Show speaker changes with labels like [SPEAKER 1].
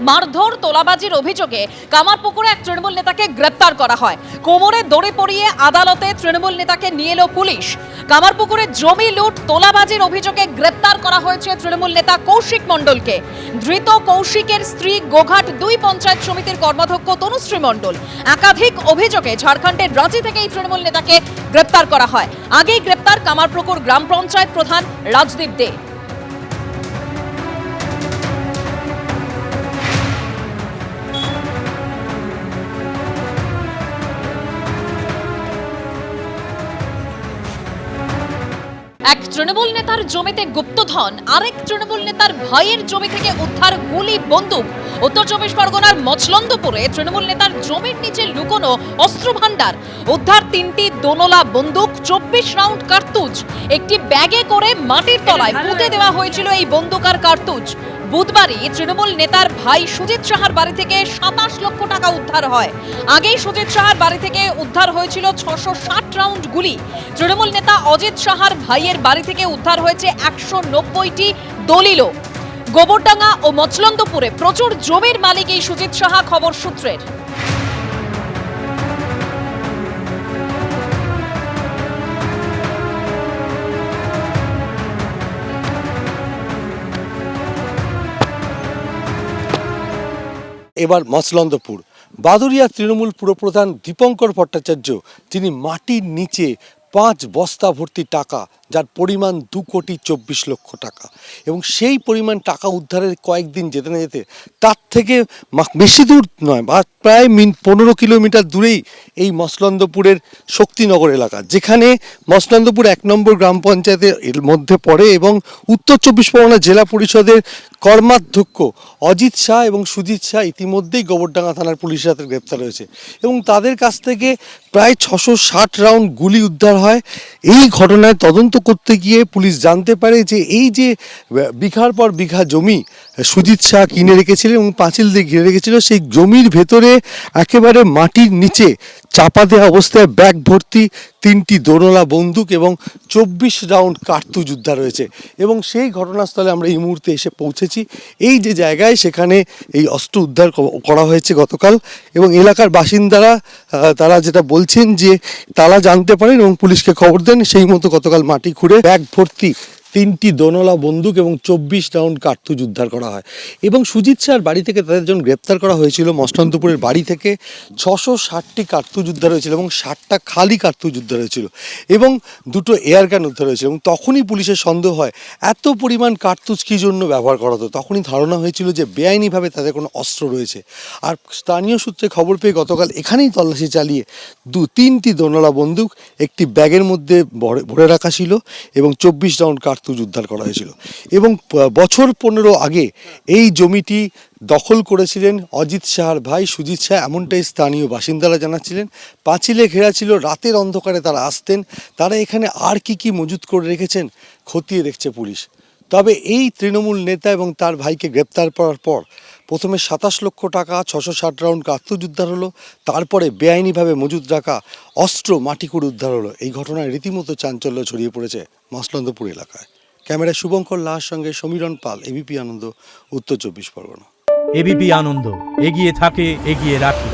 [SPEAKER 1] মারধর তোলাবাজির অভিযোগে কামারপুকুরে এক তৃণমূল নেতাকে গ্রেপ্তার করা হয়। কোমরে দড়ি পরিয়ে আদালতে তৃণমূল নেতাকে নিয়ে এলো পুলিশ। কামারপুকুরে জমি লুট তোলাবাজির অভিযোগে গ্রেপ্তার করা হয়েছে তৃণমূল নেতা কৌশিক মণ্ডলকে। ধৃত কৌশিকের স্ত্রী গোঘাট 2 পঞ্চায়েত সমিতির কর্মাধ্যক্ষ তনুশ্রী মণ্ডল। একাধিক অভিযোগে ঝাড়খণ্ডের রাঁচি থেকে এই তৃণমূল নেতাকে গ্রেপ্তার করা হয়। আগেই গ্রেপ্তার কামারপুকুর গ্রাম পঞ্চায়েত প্রধান রাজদীপ দে। এক তৃণমূল নেতার জমিতে গুপ্তধন, আরেক তৃণমূল নেতার ভাইয়ের জমি থেকে উদ্ধার গুলি, বন্দুক। উত্তর 24 পরগনার মচলন্দপুরে তৃণমূল নেতার জমির নিচে লুকোনো অস্ত্র ভান্ডার। উদ্ধার 3টি দোনলা বন্দুক, 24 রাউন্ড কার্তুজ। একটি ব্যাগে করে মাটির তলায় পুঁতে দেওয়া হয়েছিল এই বন্দুক আর কার্তুজ। বুধবারই তৃণমূল নেতার ভাই সুজিত সাহার বাড়ি থেকে 27 লক্ষ টাকা উদ্ধার হয়। আগেই সুজিত সাহার বাড়ি থেকে উদ্ধার হয়েছিল 660 রাউন্ড গুলি। তৃণমূল নেতা অজিত সাহার ভাইয়ের বাড়ি থেকে উদ্ধার হয়েছে 190টি দলিলও। গোবরডাঙ্গা ও মচলন্দপুরে প্রচুর জমির মালিক এই সুজিত সাহা, খবর সূত্রের।
[SPEAKER 2] এবার মচলন্দপুর বাদুরিয়া তৃণমূল পুরপ্রধান দীপঙ্কর ভট্টাচার্য, তিনি মাটির নিচে 5 বস্তা ভর্তি টাকা, যার পরিমাণ 2,24,00,000 টাকা, এবং সেই পরিমাণ টাকা উদ্ধারের কয়েকদিন যেতে না যেতে তার থেকে বেশি দূর নয়, বা প্রায় 15 কিলোমিটার দূরেই এই মচলন্দপুরের শক্তিনগর এলাকা, যেখানে মচলন্দপুর 1 নম্বর গ্রাম পঞ্চায়েতের এর মধ্যে পড়ে, এবং উত্তর 24 পরগনা জেলা পরিষদের কর্মাধ্যক্ষ অজিত শাহ এবং সুজিত শাহ ইতিমধ্যেই গোবরডাঙ্গা থানার পুলিশের হাতে গ্রেপ্তার হয়েছে, এবং তাদের কাছ থেকে প্রায় 660 রাউন্ড গুলি উদ্ধার হয়। এই ঘটনায় তদন্ত করতে গিয়ে পুলিশ জানতে পারে যে এই যে বিঘার পর বিঘা জমি সুজিত শাহ কিনে রেখেছিলেন এবং পাঁচিল দিয়ে ঘিরে রেখেছিল, সেই জমির ভেতরে একেবারে মাটির নিচে চাপা দেওয়া অবস্থায় ব্যাগ ভর্তি 3টি দোনলা বন্দুক এবং 24 রাউন্ড কার্তুজ উদ্ধার হয়েছে। এবং সেই ঘটনাস্থলে আমরা এই মুহূর্তে এসে পৌঁছেছি। এই যে জায়গায়, সেখানে এই অস্ত্র উদ্ধার করা হয়েছে গতকাল, এবং এলাকার বাসিন্দারা তারা যেটা বলছেন যে তারা জানতে পারেন এবং পুলিশকে খবর দেন, সেই মতো গতকাল মাটি খুঁড়ে ব্যাগ ভর্তি 3টি দোনলা বন্দুক এবং 24 রাউন্ড কার্তুজ উদ্ধার করা হয়। এবং সুজিত শাহর বাড়ি থেকে তাদের যখন গ্রেপ্তার করা হয়েছিল, মচলন্দপুরের বাড়ি থেকে 660টি কার্তুজ উদ্ধার হয়েছিল, এবং 60টা খালি কার্তুজ উদ্ধার হয়েছিল, এবং 2টো এয়ার গান উদ্ধার হয়েছিল। এবং তখনই পুলিশের সন্দেহ হয় এত পরিমাণ কার্তুজ কী জন্য ব্যবহার করা হতো। তখনই ধারণা হয়েছিল যে বেআইনিভাবে তাদের কোনো অস্ত্র রয়েছে। আর স্থানীয় সূত্রে খবর পেয়ে গতকাল এখানেই তল্লাশি চালিয়ে 3টি দোনলা বন্দুক একটি ব্যাগের মধ্যে ভরে রাখা ছিল, এবং 24 রাউন্ড কার্তুজ উদ্ধার করা হয়েছিল। এবং বছর 15 আগে এই জমিটি দখল করেছিলেন অজিত শাহর ভাই সুজিত শাহ, এমনটাই স্থানীয় বাসিন্দারা জানাচ্ছিলেন। পাঁচিলে ঘেরা ছিল, রাতের অন্ধকারে তারা আসতেন। তারা এখানে আর কি মজুত করে রেখেছেন খতিয়ে দেখছে পুলিশ। তবে এই তৃণমূল নেতা এবং তার ভাইকে গ্রেপ্তার করার পর প্রথমে 27 লক্ষ টাকা, 660 রাউন্ড কার্তুজ উদ্ধার হলো, তারপরে বেআইনিভাবে মজুত রাখা অস্ত্র মাটি করে উদ্ধার হলো। এই ঘটনায় রীতিমতো চাঞ্চল্য ছড়িয়ে পড়েছে মচলন্দপুর এলাকায়। ক্যামেরায় শুভঙ্কর লাহার সঙ্গে সমীরণ পাল, এবিপি আনন্দ, উত্তর 24 পরগনা।
[SPEAKER 3] এবিপি আনন্দ, এগিয়ে থাকে, এগিয়ে রাখে।